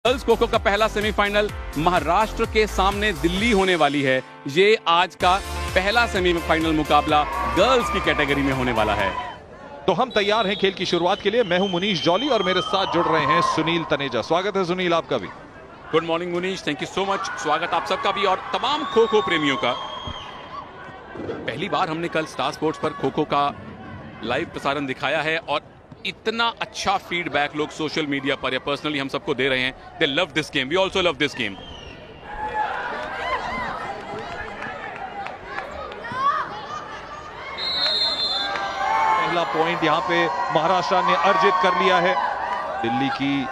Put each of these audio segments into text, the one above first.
Girls kho kho का पहला semifinal Maharashtra के सामने दिल्ली होने वाली है। ये आज का पहला सेमीफाइनल मुकाबला गर्ल्स की कैटेगरी में होने वाला है। तो हम तैयार हैं खेल की शुरुआत के लिए। मैं हूं मुनीश जॉली और मेरे साथ जुड़ रहे हैं सुनील तनेजा। स्वागत है सुनील आपका भी। Good morning Munish, thank you so much. स्वागत आप सबका भी और तमाम खो खो प्रेमियों का। पहली बार हमने कल स्टार स्पोर्ट्स पर खो खो का लाइव प्रसारण दिखाया है और इतना अच्छा फीडबैक लोग सोशल मीडिया पर या पर्सनली हम सबको दे रहे हैं। They love this game, we also love this game. पहला पॉइंट यहां पे महाराष्ट्र ने अर्जित कर लिया है। दिल्ली की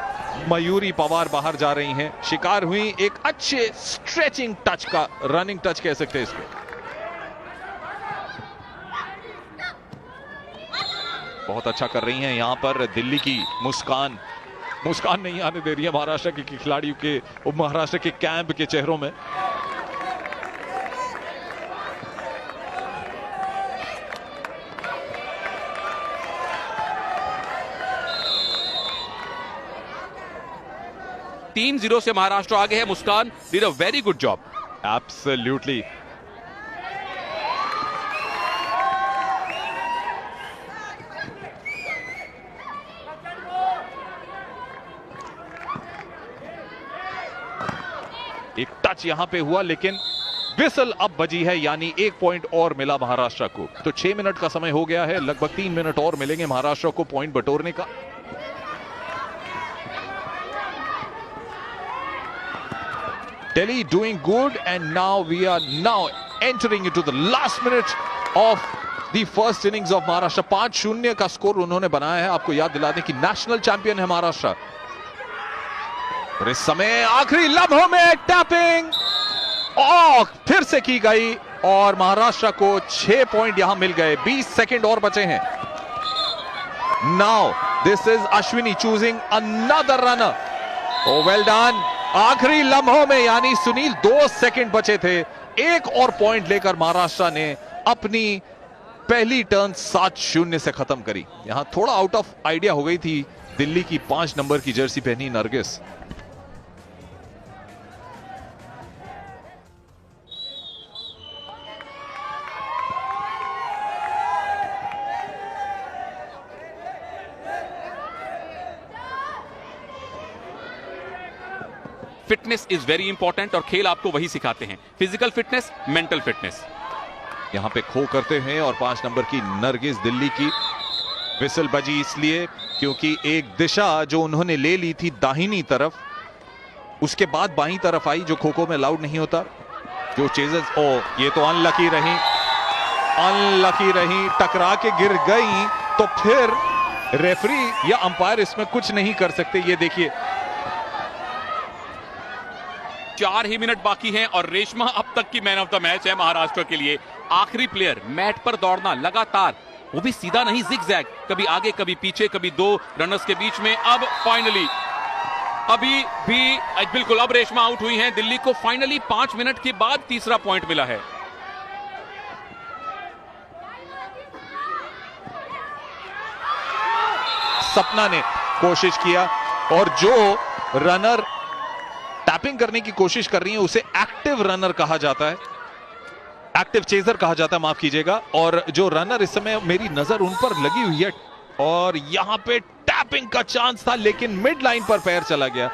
मयूरी पवार बाहर जा रही हैं। शिकार हुई एक अच्छे स्ट्रेचिंग टच का, रनिंग टच कह सकते हैं इसको। बहुत अच्छा कर रही हैं यहां पर दिल्ली की मुस्कान नहीं आने दे रही है महाराष्ट्र के खिलाड़ियों के, महाराष्ट्र के कैंप के चेहरों में। तीन 0 से महाराष्ट्र आगे है। Muskan did a very good job. Absolutely. एक टच यहां पे हुआ लेकिन विसल अब बजी है, यानी एक पॉइंट और मिला महाराष्ट्र को। तो 6 मिनट का समय हो गया है, लगभग 3 मिनट और मिलेंगे महाराष्ट्र को पॉइंट बटोरने का। Delhi doing good and now we are now entering into the last minute of the first innings of Maharashtra। 5-0 का स्कोर उन्होंने बनाया है। आपको याद दिला दें कि नेशनल चैंपियन है महाराष्ट्र। और इस समय आखिरी लम्हों में टैपिंग और फिर से की गई और महाराष्ट्र को 6 पॉइंट यहां मिल गए। 20 सेकंड और बचे हैं। Now this is Ashwini choosing another runner. Oh well done. आखिरी लम्हों में, यानी सुनील 2 सेकंड बचे थे, एक और पॉइंट लेकर महाराष्ट्र ने अपनी पहली टर्न 7-0 से खत्म करी। यहां थोड़ा आउट ऑफ आइडिया हो गई थी दिल्ली की 5 नंबर की जर्सी पहनी Nargis. Fitness is very important और खेल आपको वही सिखाते हैं, फिजिकल फिटनेस, मेंटल फिटनेस। यहां पे खो करते हैं और 5 नंबर की नरगिस दिल्ली की। विसल बजी इसलिए क्योंकि एक दिशा जो उन्होंने ले ली थी दाहिनी तरफ, उसके बाद बाईं तरफ आई, जो खो खो में अलाउड नहीं होता। जो चेजेस, ओ ये तो अनलकी रही, टकरा के गिर गई। तो फिर रेफरी या अंपायर इसमें कुछ नहीं कर सकते। ये देखिए 4 ही मिनट बाकी हैं और रेशमा अब तक की मैन ऑफ द मैच है महाराष्ट्र के लिए। आखिरी प्लेयर, मैट पर दौड़ना लगातार, वो भी सीधा नहीं, जिगजैग, कभी आगे कभी पीछे, कभी 2 रनर्स के बीच में। अब फाइनली अभी भी बिल्कुल अब रेशमा आउट हुई हैं। दिल्ली को फाइनली 5 मिनट के बाद तीसरा पॉइंट मिला है। सपना ने कोशिश किया और जो रनर टैपिंग करने की कोशिश कर रही है उसे एक्टिव रनर कहा जाता है, एक्टिव चेजर कहा जाता है, माफ कीजिएगा। और जो रनर, इस समय मेरी नजर उन पर लगी हुई है और यहां पे टैपिंग का चांस था लेकिन मिड लाइन पर पैर चला गया।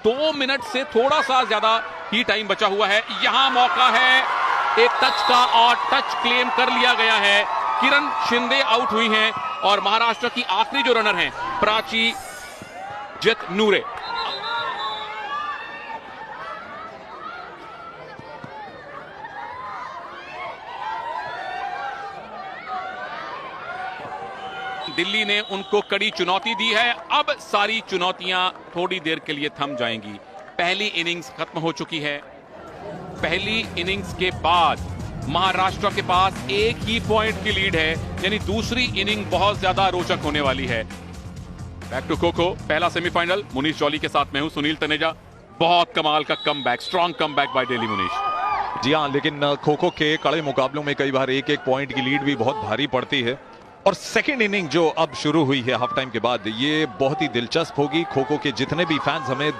2 मिनट से थोड़ा सा ज्यादा ही टाइम बचा हुआ है। यहां मौका है एक टच का और टच क्लेम कर लिया गया है। किरण शिंदे आउट हुई हैं और महाराष्ट्र की आखिरी जो रनर हैं प्राची जतनूरे। दिल्ली ने उनको कड़ी चुनौती दी है। अब सारी चुनौतियां थोड़ी देर के लिए थम जाएंगी। पहली इनिंग्स खत्म हो चुकी है। पहली इनिंग्स के बाद महाराष्ट्र के पास एक ही पॉइंट की लीड है, यानी दूसरी इनिंग बहुत ज्यादा रोचक होने वाली है। बैक टू खो खो, पहला सेमीफाइनल। मुनीश जॉली के साथ मैं हूं सुनील तनेजा। बहुत कमाल का comeback, strong comeback by Delhi Munish. जी हां, लेकिन खो खो के कड़े मुकाबलों में कई बार एक एक पॉइंट की लीड भी बहुत भारी पड़ती है और सेकेंड इनिंग जो अब शुरू हुई है हाफ टाइम के बाद, ये बहुत ही दिलचस्प होगी। खो खो के जितने भी फैंस हमें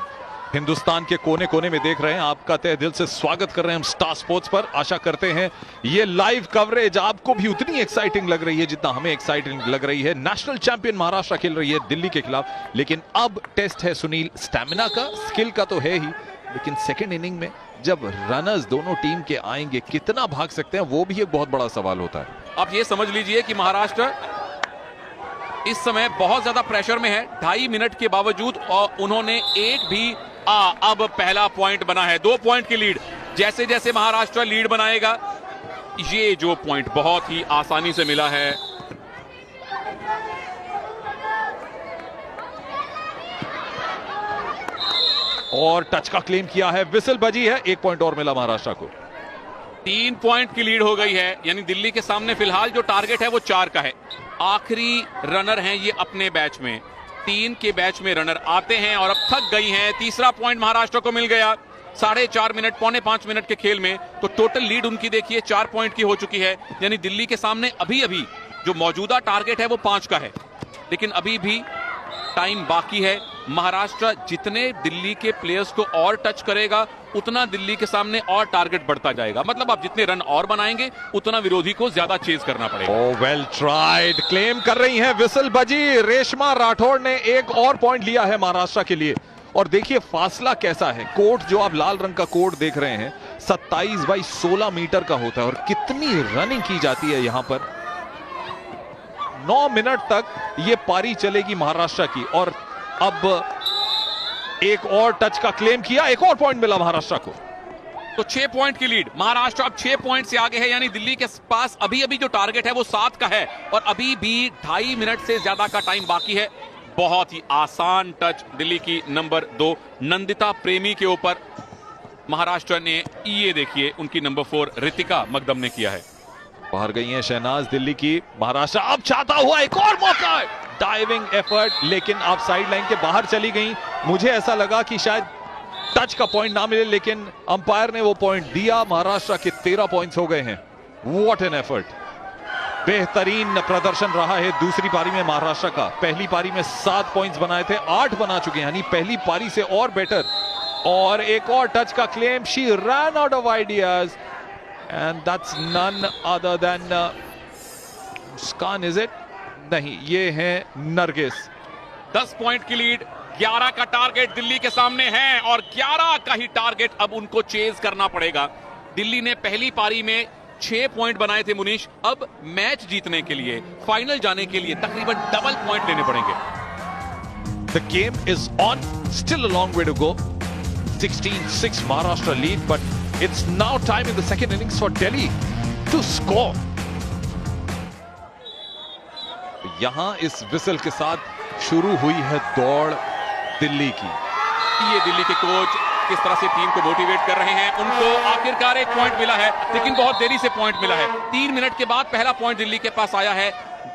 हिंदुस्तान के कोने कोने में देख रहे हैं, आपका तहे दिल से स्वागत कर रहे हैं हम स्टार स्पोर्ट्स पर। आशा करते हैं ये लाइव कवरेज आपको भी उतनी एक्साइटिंग लग रही है जितना हमें एक्साइटिंग लग रही है। नेशनल चैंपियन महाराष्ट्र खेल रही है दिल्ली के खिलाफ, लेकिन अब टेस्ट है सुनील स्टैमिना का, स्किल का तो है ही, लेकिन सेकेंड इनिंग में जब रनर्स दोनों टीम के आएंगे कितना भाग सकते हैं वो भी एक बहुत बड़ा सवाल होता है। आप ये समझ लीजिए कि महाराष्ट्र इस समय बहुत ज्यादा प्रेशर में है। 2.5 मिनट के बावजूद और उन्होंने एक भी अब पहला पॉइंट बना है, 2 पॉइंट की लीड। जैसे जैसे महाराष्ट्र लीड बनाएगा, ये जो पॉइंट बहुत ही आसानी से मिला है। और टच का क्लेम किया है, विसल बजी है, 1 पॉइंट और मिला महाराष्ट्र को। 3 पॉइंट की लीड हो गई है, यानी दिल्ली के सामने फिलहाल जो टारगेट है वो 4 का है। आखिरी रनर हैं ये अपने बैच में, 3 के बैच में रनर आते हैं और अब थक गई हैं। तीसरा पॉइंट महाराष्ट्र को मिल गया 4.5 मिनट, 4.25 मिनट के खेल में, तो टोटल लीड उनकी देखिए 4 पॉइंट की हो चुकी है। यानी दिल्ली के सामने अभी अभी जो मौजूदा टारगेट है वो 5 का है, लेकिन अभी भी टाइम बाकी है। महाराष्ट्र जितने दिल्ली के प्लेयर्स को और टच करेगा उतना दिल्ली के सामने और टारगेट बढ़ता जाएगा। मतलब आप जितने रन और बनाएंगे उतना विरोधी को ज्यादा चेज करना पड़ेगा। वेल ट्राइड, क्लेम कर रही हैं, विसल बजी। रेशमा राठौड़ ने एक और पॉइंट लिया है महाराष्ट्र के लिए। और देखिए फासला कैसा है, कोर्ट जो आप लाल रंग का कोर्ट देख रहे हैं 27/16 मीटर का होता है और कितनी रनिंग की जाती है यहां पर। 9 मिनट तक ये पारी चलेगी महाराष्ट्र की। और अब एक और टच का क्लेम किया, एक और पॉइंट मिला महाराष्ट्र को, तो 6 पॉइंट की लीड। महाराष्ट्र अब 6 पॉइंट से आगे है, यानी दिल्ली के पास अभी अभी जो टारगेट है वो 7 का है और अभी भी 2.5 मिनट से ज्यादा का टाइम बाकी है। बहुत ही आसान टच दिल्ली की नंबर 2 नंदिता प्रेमी के ऊपर महाराष्ट्र ने, ये देखिए उनकी नंबर 4 रितिका मकदम ने किया है। बाहर गई है शहनाज दिल्ली की। महाराष्ट्र अब चाहता हुआ एक और मौका, डाइविंग एफर्ट, लेकिन आप साइड लाइन के बाहर चली गई। मुझे ऐसा लगा कि शायद टच का पॉइंट ना मिले, लेकिन अंपायर ने वो पॉइंट दिया। महाराष्ट्र के 13 पॉइंट्स हो गए हैं। व्हाट एन एफर्ट, बेहतरीन प्रदर्शन रहा है दूसरी पारी में महाराष्ट्र का। पहली पारी में 7 पॉइंट्स बनाए थे, 8 बना चुके हैं, यानी पहली पारी से और बेटर। और एक और टच का claim, she run out of ideas and that's none other than Muskan, is it? नहीं, ये है नरगिस। 10 पॉइंट की लीड, 11 का टारगेट दिल्ली के सामने है और 11 का ही टारगेट अब उनको चेज करना पड़ेगा। दिल्ली ने पहली पारी में 6 पॉइंट बनाए थे मुनीश, अब मैच जीतने के लिए, फाइनल जाने के लिए तकरीबन डबल पॉइंट लेने पड़ेंगे। The game is on, still a long way to go. 16-6 Maharashtra lead, but it's now time in the second innings for Delhi to score. यहां इस विसल के साथ शुरू हुई है दौड़ दिल्ली की। ये दिल्ली के कोच किस तरह से टीम को मोटिवेट कर रहे हैं। उनको आखिरकार एक पॉइंट मिला है, लेकिन बहुत देरी से पॉइंट मिला है। 3 मिनट के बाद पहला पॉइंट दिल्ली के पास आया है।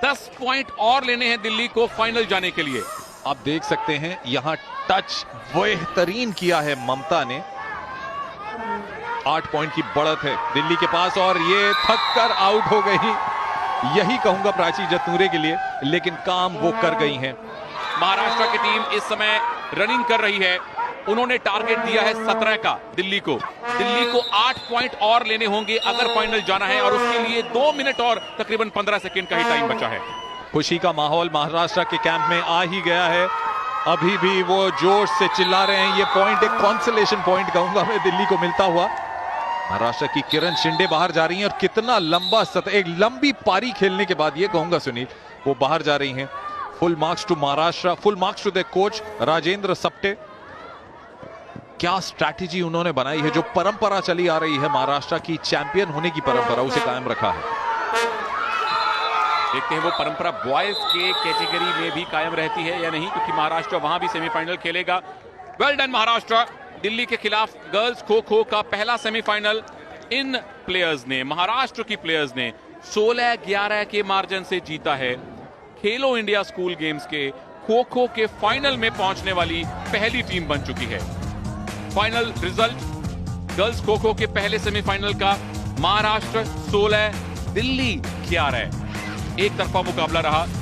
10 पॉइंट और लेने हैं दिल्ली को फाइनल जाने के लिए। आप देख सकते हैं यहां टच बेहतरीन किया है ममता ने। 8 पॉइंट की बढ़त है दिल्ली के पास और ये थक कर आउट हो गई। यही कहूंगा प्राची जतनूरे के लिए, लेकिन काम वो कर गई हैं। महाराष्ट्र की टीम इस समय रनिंग कर रही है। उन्होंने टारगेट दिया है 17 का दिल्ली को। दिल्ली को 8 पॉइंट और लेने होंगे अगर फाइनल जाना है और उसके लिए 2 मिनट और तकरीबन 15 सेकंड का ही टाइम बचा है। खुशी का माहौल महाराष्ट्र के कैंप में आ ही गया है। अभी भी वो जोश से चिल्ला रहे हैं। ये पॉइंट एक कॉन्सोलेशन पॉइंट कहूंगा मैं दिल्ली को मिलता हुआ। महाराष्ट्र की किरण शिंदे बाहर जा रही हैं और कितना लंबा एक लंबी पारी खेलने के बाद ये कहूंगा सुनील वो बाहर जा रही हैं। Full marks to Maharashtra, full marks to the coach Rajendra Sapte. क्या स्ट्रैटेजी उन्होंने बनाई है, जो परंपरा चली आ रही है महाराष्ट्र की चैंपियन होने की परंपरा, उसे कायम रखा है। देखते हैं वो परंपरा बॉयज के कैटेगरी में भी कायम रहती है या नहीं, क्योंकि महाराष्ट्र वहां भी सेमीफाइनल खेलेगा। Well done Maharashtra. दिल्ली के खिलाफ गर्ल्स खो खो का पहला सेमीफाइनल इन प्लेयर्स ने, महाराष्ट्र की प्लेयर्स ने 16-11 के मार्जिन से जीता है। खेलो इंडिया स्कूल गेम्स के खो खो के फाइनल में पहुंचने वाली पहली टीम बन चुकी है। Final result girls kho kho के पहले सेमीफाइनल का, महाराष्ट्र 16, दिल्ली 11। एक तरफा मुकाबला रहा।